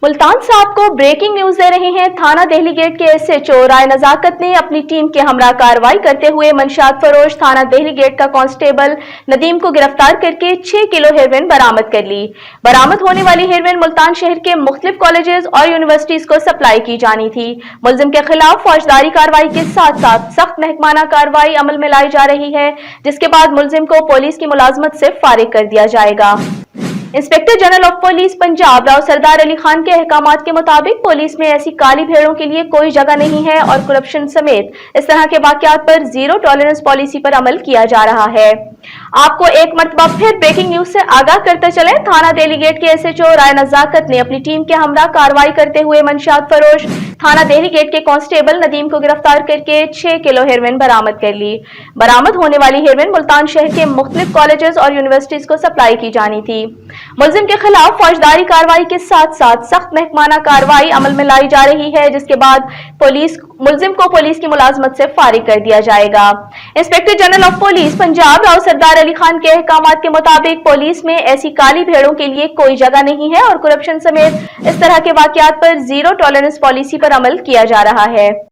मुल्तान साहब को breaking news दे रहे हैं। थाना देहली गेट के एसएचओ राय नजाकत ने अपनी टीम के हमरा कार्रवाई करते हुए मंशियात फरोश थाना देहली गेट का कांस्टेबल नदीम को गिरफ्तार करके 6 किलो हेरोइन बरामद कर ली। बरामद होने वाली हेरोइन मुल्तान शहर के मुख्तलिफ कॉलेजेस और यूनिवर्सिटीज को सप्लाई की जानी थी। मुलजिम के खिलाफ फौजदारी कार्रवाई के साथ साथ सख्त महकमाना कार्रवाई अमल में लाई जा रही है, जिसके बाद मुलजिम को पुलिस की मुलाजमत से फारिग कर दिया जाएगा। Inspector general of police Punjab Rao Sardar Ali Khan के अहकामात के मुताबिक पुलिस में ऐसी काली भेड़ों के लिए कोई जगह नहीं है और करप्शन समेत इस तरह के वाकयात पर जीरो टॉलरेंस पॉलिसी पर अमल किया जा रहा है। आपको एक मरतबा फिर ब्रेकिंग न्यूज से आगाह करते चले, थाना देहली गेट के एसएचओ राय नजाकत ने अपनी टीम के हमरा कार्रवाई करते हुए मंशियात फरोश थाना देहली गेट के कांस्टेबल नदीम को गिरफ्तार करके 6 किलो हेरोइन बरामद कर ली। बरामद होने वाली हेरोइन मुल्तान शहर के मुख्तलिफ कॉलेजेस और यूनिवर्सिटीज को सप्लाई की जानी थी। मुलजिम के खिलाफ फौजदारी कार्रवाई के साथ साथ सख्त महकमाना कार्रवाई अमल में लाई जा रही है, जिसके बाद मुलजिम को पुलिस की मुलाजमत से फारिग कर दिया जाएगा। Inspector general of police Punjab Rao Sardar Ali Khan के अहकामात के मुताबिक पुलिस में ऐसी काली भेड़ों के लिए कोई जगह नहीं है और करप्शन समेत इस तरह के वाकयात पर जीरो टॉलरेंस पॉलिसी पर अमल किया जा रहा है।